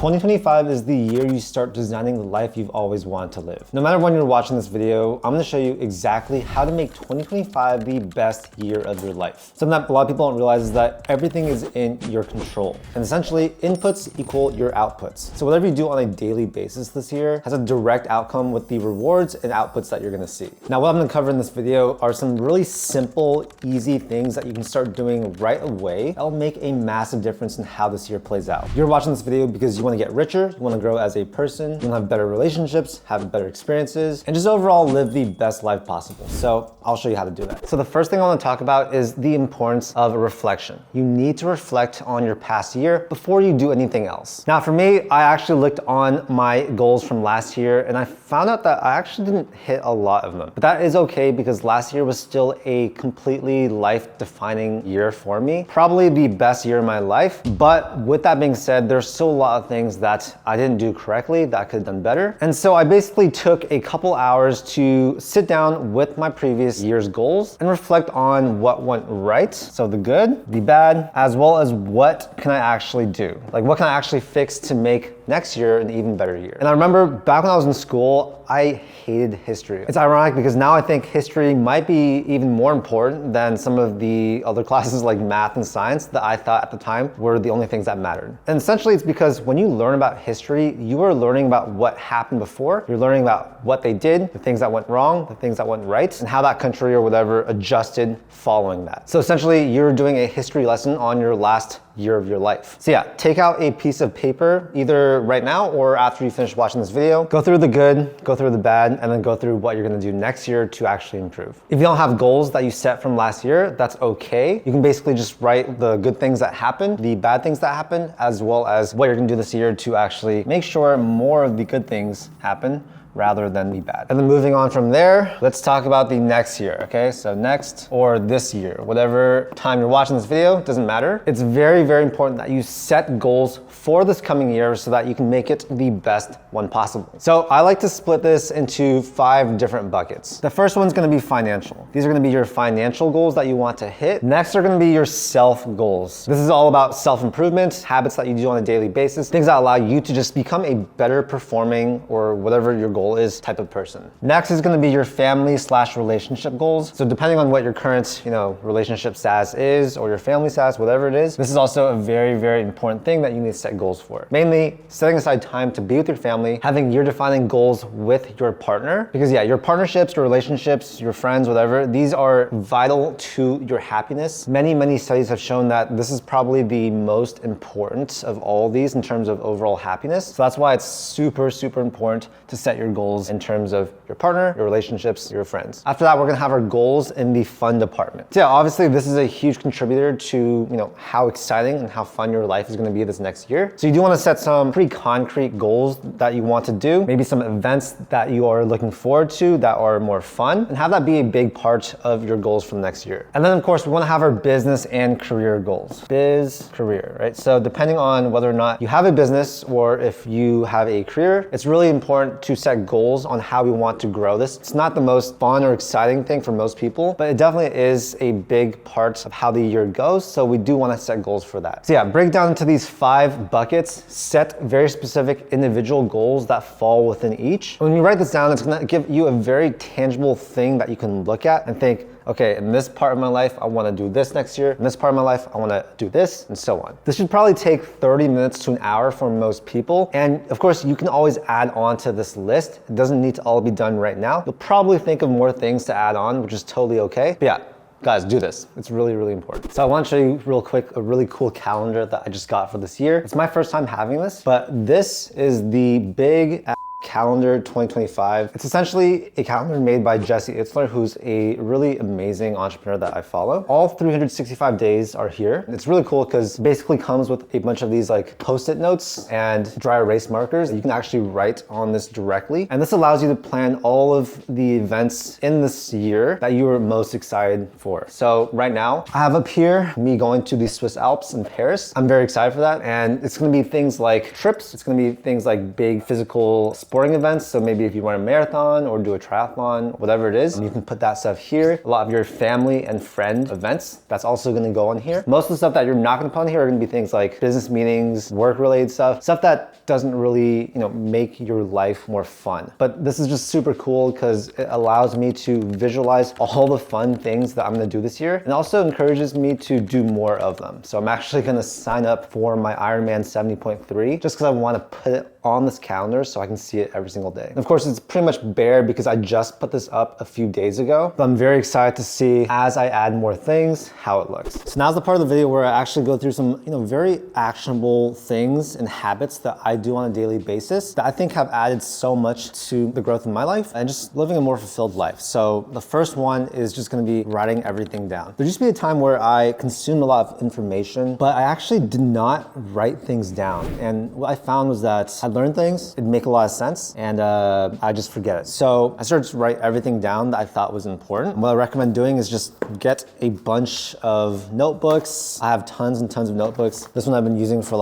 2025 is the year you start designing the life you've always wanted to live. No matter when you're watching this video, I'm gonna show you exactly how to make 2025 the best year of your life. Something that a lot of people don't realize is that everything is in your control. And essentially, inputs equal your outputs. So whatever you do on a daily basis this year has a direct outcome with the rewards and outputs that you're gonna see. Now, what I'm gonna cover in this video are some really simple, easy things that you can start doing right away that'll make a massive difference in how this year plays out. You're watching this video because you wanna get richer, you wanna grow as a person, you wanna have better relationships, have better experiences, and just overall live the best life possible. So I'll show you how to do that. So the first thing I wanna talk about is the importance of a reflection. You need to reflect on your past year before you do anything else. Now for me, I actually looked on my goals from last year and I found out that I actually didn't hit a lot of them. But that is okay because last year was still a completely life-defining year for me. Probably the best year of my life. But with that being said, there's still a lot of things that I didn't do correctly that I could have done better. And so I basically took a couple hours to sit down with my previous year's goals and reflect on what went right. So the good, the bad, as well as what can I actually do? Like what can I actually fix to make next year an even better year? And I remember back when I was in school, I hated history. It's ironic because now I think history might be even more important than some of the other classes like math and science that I thought at the time were the only things that mattered. And essentially it's because when you learn about history, you are learning about what happened before, you're learning about what they did, the things that went wrong, the things that went right, and how that country or whatever adjusted following that. So essentially you're doing a history lesson on your last year of your life. So yeah, take out a piece of paper either right now or after you finish watching this video. Go through the good, go through the bad, and then go through what you're gonna do next year to actually improve. If you don't have goals that you set from last year, that's okay. You can basically just write the good things that happened, the bad things that happened, as well as what you're gonna do this year to actually make sure more of the good things happen rather than the bad. And then moving on from there, let's talk about the next year, okay? So next or this year, whatever time you're watching this video, doesn't matter. It's very, very important that you set goals for this coming year so that you can make it the best one possible. So I like to split this into 5 different buckets. The first one's gonna be financial. These are gonna be your financial goals that you want to hit. Next are gonna be your self goals. This is all about self-improvement, habits that you do on a daily basis, things that allow you to just become a better performing or whatever your goal is type of person. Next is gonna be your family/relationship goals. So depending on what your current, relationship status is or your family status, whatever it is, this is also a very, very important thing that you need to set goals for. Mainly setting aside time to be with your family, having year defining goals with your partner. Because yeah, your partnerships, your relationships, your friends, whatever, these are vital to your happiness. Many, many studies have shown that this is probably the most important of all these in terms of overall happiness. So that's why it's super, super important to set your goals in terms of your partner, your relationships, your friends. After that, we're gonna have our goals in the fun department. So yeah, obviously this is a huge contributor to how exciting and how fun your life is gonna be this next year. So you do wanna set some pretty concrete goals that you want to do, maybe some events that you are looking forward to that are more fun, and have that be a big part of your goals for the next year. And then of course, we wanna have our business and career goals. Biz, career, right? So depending on whether or not you have a business or if you have a career, it's really important to set goals on how we want to grow this. It's not the most fun or exciting thing for most people, but it definitely is a big part of how the year goes. So we do want to set goals for that. So yeah, break down into these 5 buckets, set very specific individual goals that fall within each. When you write this down, it's going to give you a very tangible thing that you can look at and think, okay, in this part of my life, I wanna do this next year. In this part of my life, I wanna do this, and so on. This should probably take 30 minutes to an hour for most people. And of course, you can always add on to this list. It doesn't need to all be done right now. You'll probably think of more things to add on, which is totally okay. But yeah, guys, do this. It's really, really important. So I want to show you real quick a really cool calendar that I just got for this year. It's my first time having this, but this is the big calendar 2025. It's essentially a calendar made by Jesse Itzler, who's a really amazing entrepreneur that I follow. All 365 days are here. It's really cool because it basically comes with a bunch of these like post-it notes and dry erase markers. You can actually write on this directly. And this allows you to plan all of the events in this year that you are most excited for. So right now I have up here me going to the Swiss Alps in Paris. I'm very excited for that. And it's gonna be things like trips. It's gonna be things like big physical sports sporting events. So maybe if you run a marathon or do a triathlon, whatever it is, you can put that stuff here. A lot of your family and friend events, that's also gonna go on here. Most of the stuff that you're not gonna put on here are gonna be things like business meetings, work-related stuff that doesn't really, make your life more fun. But this is just super cool because it allows me to visualize all the fun things that I'm gonna do this year, and also encourages me to do more of them. So I'm actually gonna sign up for my Ironman 70.3 just because I wanna put it on this calendar so I can see it every single day. And of course, it's pretty much bare because I just put this up a few days ago, but I'm very excited to see as I add more things, how it looks. So now's the part of the video where I actually go through some, very actionable things and habits that I do on a daily basis that I think have added so much to the growth of my life and just living a more fulfilled life. So the first one is just gonna be writing everything down. There used to be a time where I consumed a lot of information, but I actually did not write things down. And what I found was that I'd learn things, it'd make a lot of sense, and I just forget it. So I started to write everything down that I thought was important. And what I recommend doing is just get a bunch of notebooks. I have tons and tons of notebooks. This one I've been using for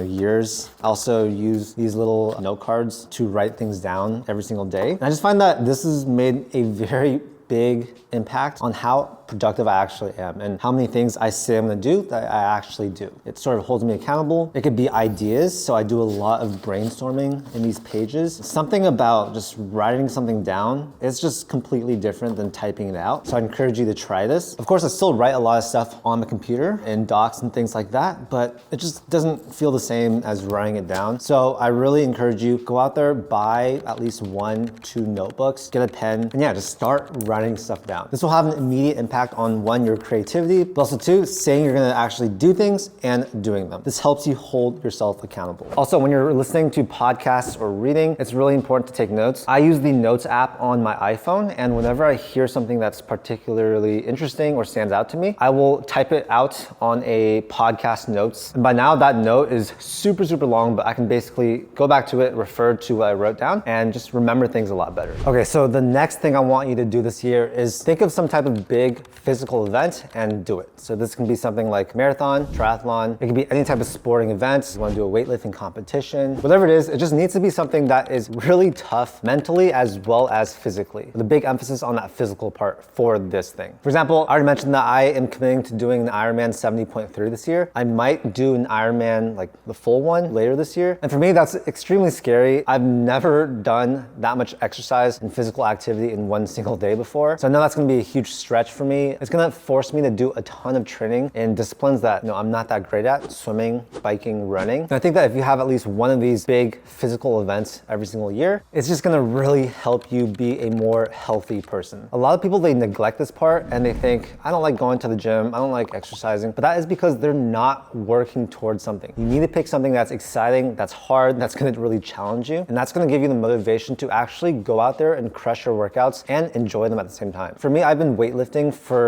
years. I also use these little note cards to write things down every single day. And I just find that this has made a very big impact on how productive I actually am and how many things I say I'm gonna do that I actually do. It sort of holds me accountable. It could be ideas, so I do a lot of brainstorming in these pages. Something about just writing something down is just completely different than typing it out. So I encourage you to try this. Of course, I still write a lot of stuff on the computer in docs and things like that, but it just doesn't feel the same as writing it down. So I really encourage you, go out there, buy at least 1-2 notebooks, get a pen, and yeah, just start writing stuff down. This will have an immediate impact on one, your creativity, but also two, saying you're gonna actually do things and doing them. This helps you hold yourself accountable. Also, when you're listening to podcasts or reading, it's really important to take notes. I use the Notes app on my iPhone, and whenever I hear something that's particularly interesting or stands out to me, I will type it out on a podcast notes. And by now that note is super, super long, but I can basically go back to it, refer to what I wrote down, and just remember things a lot better. Okay, so the next thing I want you to do this year is think of some type of big physical event and do it. So this can be something like marathon, triathlon. It can be any type of sporting event. You want to do a weightlifting competition, whatever it is, it just needs to be something that is really tough mentally as well as physically, with a big emphasis on that physical part for this thing. For example, I already mentioned that I am committing to doing an Ironman 70.3 this year. I might do an Ironman, like the full one, later this year. And for me, that's extremely scary. I've never done that much exercise and physical activity in one single day before. So I know that's gonna be a huge stretch for me. It's gonna force me to do a ton of training in disciplines that I'm not that great at, swimming, biking, running. And I think that if you have at least one of these big physical events every single year, it's just gonna really help you be a more healthy person. A lot of people, they neglect this part and they think, I don't like going to the gym, I don't like exercising, but that is because they're not working towards something. You need to pick something that's exciting, that's hard, that's gonna really challenge you, and that's gonna give you the motivation to actually go out there and crush your workouts and enjoy them at the same time. For me, I've been weightlifting for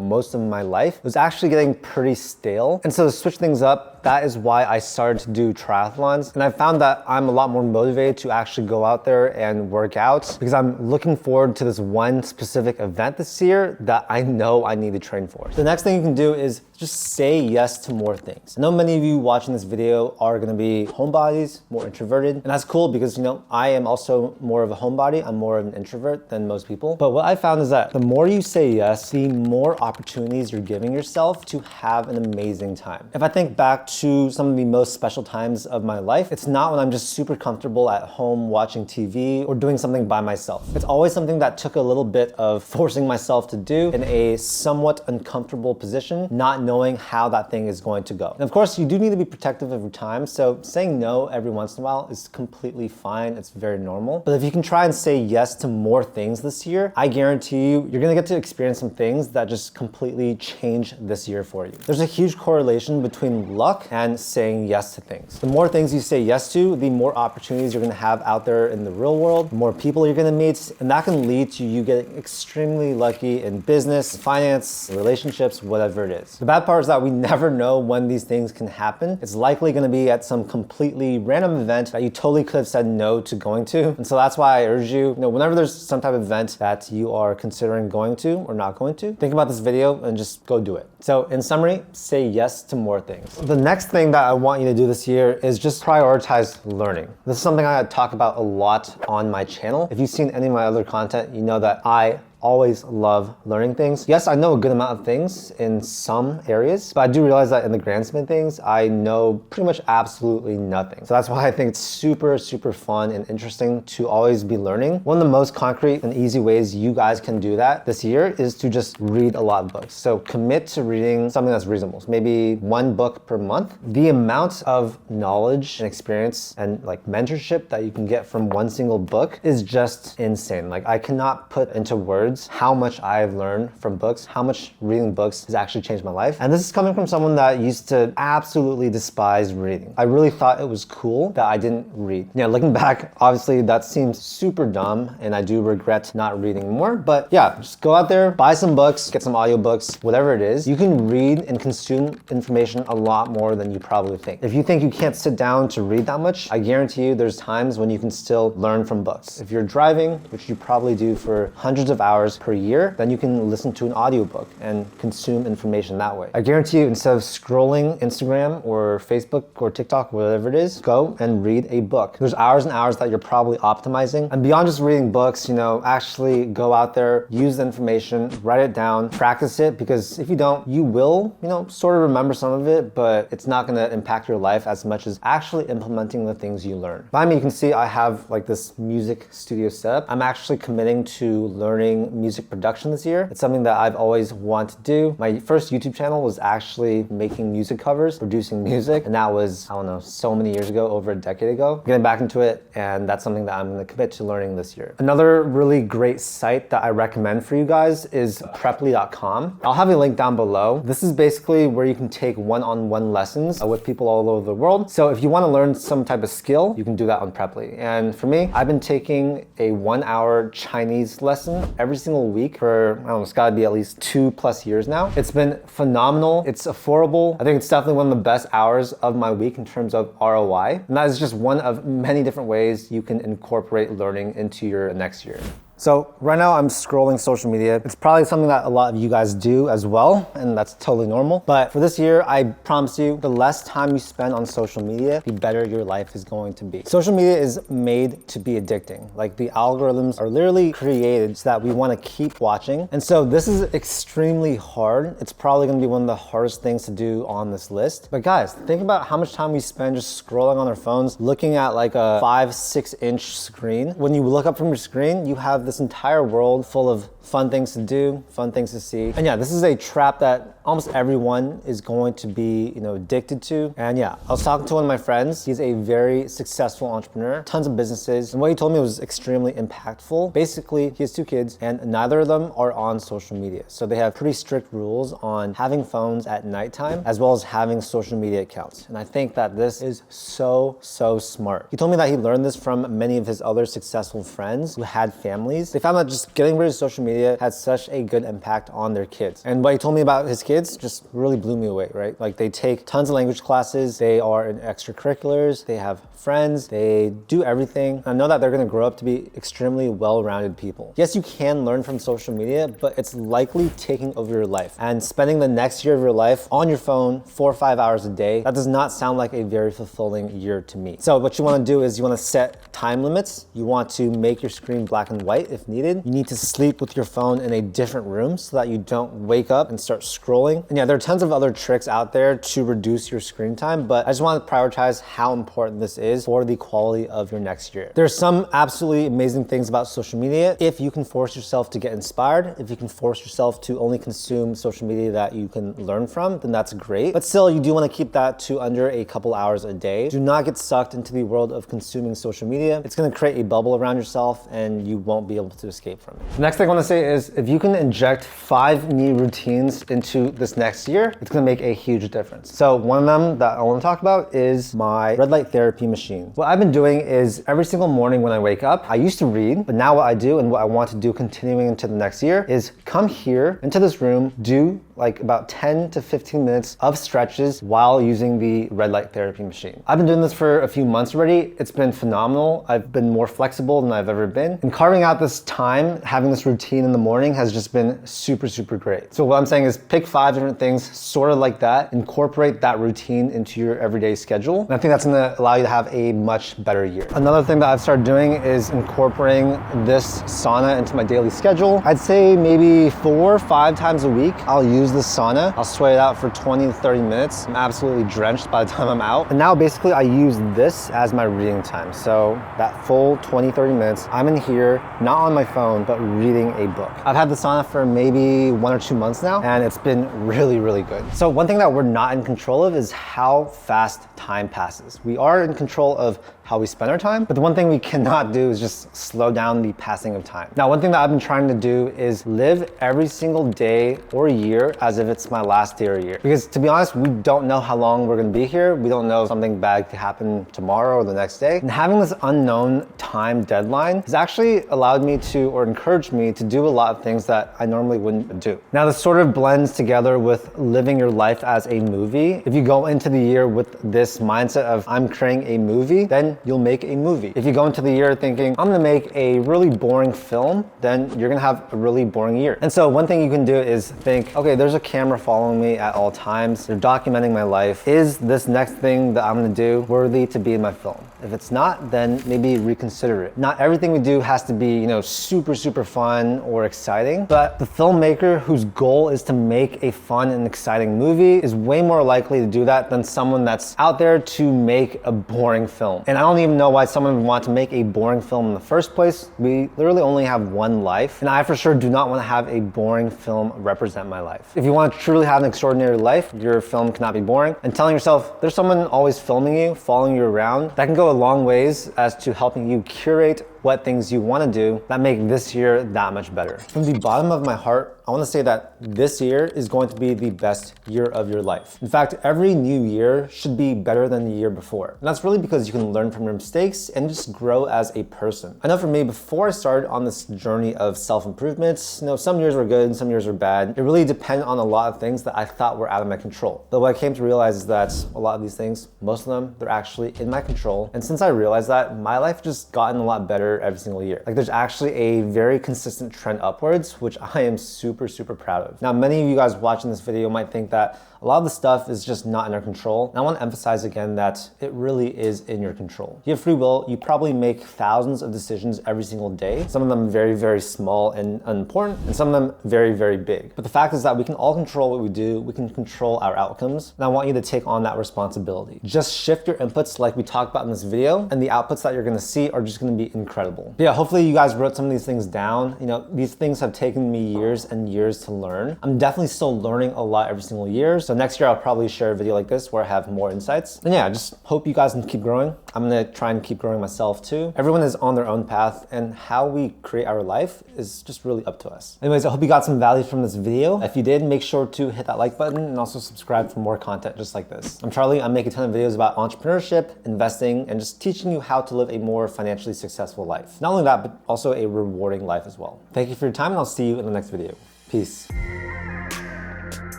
most of my life. It was actually getting pretty stale, and so to switch things up, that is why I started to do triathlons. And I found that I'm a lot more motivated to actually go out there and work out because I'm looking forward to this one specific event this year that I know I need to train for. The next thing you can do is just say yes to more things. I know many of you watching this video are gonna be homebodies, more introverted, and that's cool because I am also more of a homebody. I'm more of an introvert than most people. But what I found is that the more you say yes, the more opportunities you're giving yourself to have an amazing time. If I think back to some of the most special times of my life, it's not when I'm just super comfortable at home watching TV or doing something by myself. It's always something that took a little bit of forcing myself to do in a somewhat uncomfortable position, not knowing how that thing is going to go. And of course, you do need to be protective of your time, so saying no every once in a while is completely fine. It's very normal. But if you can try and say yes to more things this year, I guarantee you're gonna get to experience some things that just completely change this year for you. There's a huge correlation between luck and saying yes to things. The more things you say yes to, the more opportunities you're gonna have out there in the real world, the more people you're gonna meet, and that can lead to you getting extremely lucky in business, finance, relationships, whatever it is. The bad part is that we never know when these things can happen. It's likely gonna be at some completely random event that you totally could have said no to going to. And so that's why I urge you, whenever there's some type of event that you are considering going to or not going to, think about this video and just go do it. So in summary, say yes to more things. The next thing that I want you to do this year is just prioritize learning. This is something I talk about a lot on my channel. If you've seen any of my other content, you know that I always love learning things. Yes, I know a good amount of things in some areas, but I do realize that in the grand scheme of things, I know pretty much absolutely nothing. So that's why I think it's super, super fun and interesting to always be learning. One of the most concrete and easy ways you guys can do that this year is to just read a lot of books. So commit to reading something that's reasonable. So maybe one book per month. The amount of knowledge and experience and like mentorship that you can get from one single book is just insane. Like I cannot put into words how much I've learned from books, how much reading books has actually changed my life. And this is coming from someone that used to absolutely despise reading. I really thought it was cool that I didn't read. Yeah, looking back, obviously that seems super dumb and I do regret not reading more. But yeah, just go out there, buy some books, get some audiobooks, whatever it is. You can read and consume information a lot more than you probably think. If you think you can't sit down to read that much, I guarantee you there's times when you can still learn from books. If you're driving, which you probably do for hundreds of hours per year, then you can listen to an audiobook and consume information that way. I guarantee you, instead of scrolling Instagram or Facebook or TikTok, whatever it is, go and read a book. There's hours and hours that you're probably optimizing. And beyond just reading books, actually go out there, use the information, write it down, practice it, because if you don't, you will, sort of remember some of it, but it's not gonna impact your life as much as actually implementing the things you learn. Behind me, you can see I have like this music studio setup. I'm actually committing to learning music production this year. It's something that I've always wanted to do. My first YouTube channel was actually making music covers, producing music, and that was, I don't know, so many years ago, over a decade ago. Getting back into it, and that's something that I'm gonna commit to learning this year. Another really great site that I recommend for you guys is preply.com. I'll have a link down below. This is basically where you can take one-on-one lessons with people all over the world. So if you wanna learn some type of skill, you can do that on Preply. And for me, I've been taking a 1-hour Chinese lesson every single week for, I don't know, it's gotta be at least 2+ years now. It's been phenomenal. It's affordable. I think it's definitely one of the best hours of my week in terms of ROI. And that is just one of many different ways you can incorporate learning into your next year. So right now I'm scrolling social media. It's probably something that a lot of you guys do as well, and that's totally normal. But for this year, I promise you, the less time you spend on social media, the better your life is going to be. Social media is made to be addicting. Like the algorithms are literally created so that we want to keep watching. And so this is extremely hard. It's probably gonna be one of the hardest things to do on this list. But guys, think about how much time we spend just scrolling on our phones, looking at like a 5-6 inch screen. When you look up from your screen, you have this entire world full of fun things to do, fun things to see. And yeah, this is a trap that almost everyone is going to be, addicted to. And yeah, I was talking to one of my friends. He's a very successful entrepreneur, tons of businesses. And what he told me was extremely impactful. Basically, he has 2 kids and neither of them are on social media. So they have pretty strict rules on having phones at nighttime, as well as having social media accounts. And I think that this is so, so smart. He told me that he learned this from many of his other successful friends who had families. They found that just getting rid of social media had such a good impact on their kids. And what he told me about his kids just really blew me away, right? Like they take tons of language classes, they are in extracurriculars, they have friends, they do everything. I know that they're gonna grow up to be extremely well-rounded people. Yes, you can learn from social media, but it's likely taking over your life. And spending the next year of your life on your phone 4 or 5 hours a day, that does not sound like a very fulfilling year to me. So what you wanna do is you wanna set time limits. You want to make your screen black and white if needed. You need to sleep with your phone in a different room so that you don't wake up and start scrolling. And yeah, there are tons of other tricks out there to reduce your screen time, but I just want to prioritize how important this is for the quality of your next year. There's some absolutely amazing things about social media. If you can force yourself to get inspired, if you can force yourself to only consume social media that you can learn from, then that's great. But still, you do want to keep that to under a couple hours a day. Do not get sucked into the world of consuming social media. It's going to create a bubble around yourself and you won't be able to escape from it. The next thing I want to say is if you can inject 5 new routines into this next year, it's gonna make a huge difference. So one of them that I wanna talk about is my red light therapy machine. What I've been doing is every single morning when I wake up, I used to read, but now what I do and what I want to do continuing into the next year is come here into this room, do like about 10 to 15 minutes of stretches while using the red light therapy machine. I've been doing this for a few months already. It's been phenomenal. I've been more flexible than I've ever been. And carving out this time, having this routine in the morning has just been super, super great. So what I'm saying is pick 5 different things sort of like that, incorporate that routine into your everyday schedule. And I think that's gonna allow you to have a much better year. Another thing that I've started doing is incorporating this sauna into my daily schedule. I'd say maybe 4 or 5 times a week, I'll use the sauna. I'll sweat it out for 20 to 30 minutes. I'm absolutely drenched by the time I'm out. And now basically I use this as my reading time. So that full 20, 30 minutes, I'm in here, not on my phone, but reading a book. I've had the sauna for maybe 1 or 2 months now, and it's been really, really good. So one thing that we're not in control of is how fast time passes. We are in control of how we spend our time, but the one thing we cannot do is just slow down the passing of time. Now, one thing that I've been trying to do is live every single day or year as if it's my last day or year. Because to be honest, we don't know how long we're gonna be here. We don't know if something bad could happen tomorrow or the next day. And having this unknown time deadline has actually allowed me to, or encouraged me to do a lot of things that I normally wouldn't do. Now, this sort of blends together with living your life as a movie. If you go into the year with this mindset of I'm creating a movie, then you'll make a movie. If you go into the year thinking, I'm gonna make a really boring film, then you're gonna have a really boring year. And so one thing you can do is think, okay, there's a camera following me at all times. They're documenting my life. Is this next thing that I'm gonna do worthy to be in my film? If it's not, then maybe reconsider it. Not everything we do has to be, super, super fun or exciting, but the filmmaker whose goal is to make a fun and exciting movie is way more likely to do that than someone that's out there to make a boring film. And I don't even know why someone would want to make a boring film in the first place. We literally only have one life, and I for sure do not want to have a boring film represent my life. If you want to truly have an extraordinary life, your film cannot be boring. And telling yourself there's someone always filming you, following you around, that can go a long ways as to helping you curate what things you want to do that make this year that much better. From the bottom of my heart, I want to say that this year is going to be the best year of your life. In fact, every new year should be better than the year before. And that's really because you can learn from your mistakes and just grow as a person. I know for me, before I started on this journey of self-improvement, some years were good and some years were bad. It really depended on a lot of things that I thought were out of my control. But what I came to realize is that a lot of these things, most of them, they're actually in my control. And since I realized that, my life just gotten a lot better every single year. Like there's actually a very consistent trend upwards, which I am super, super proud of. Now, many of you guys watching this video might think that a lot of the stuff is just not in our control. And I want to emphasize again that it really is in your control. You have free will. You probably make thousands of decisions every single day. Some of them very, very small and unimportant, and some of them very, very big. But the fact is that we can all control what we do. We can control our outcomes. And I want you to take on that responsibility. Just shift your inputs like we talked about in this video, and the outputs that you're going to see are just going to be incredible. But yeah, hopefully you guys wrote some of these things down. These things have taken me years and years to learn. I'm definitely still learning a lot every single year. So next year I'll probably share a video like this where I have more insights. And yeah, I just hope you guys can keep growing. I'm gonna try and keep growing myself too. Everyone is on their own path, and how we create our life is just really up to us. Anyways, I hope you got some value from this video. If you did, make sure to hit that like button and also subscribe for more content just like this. I'm Charlie. I make a ton of videos about entrepreneurship, investing, and just teaching you how to live a more financially successful life. Not only that, but also a rewarding life as well. Thank you for your time, and I'll see you in the next video. Peace.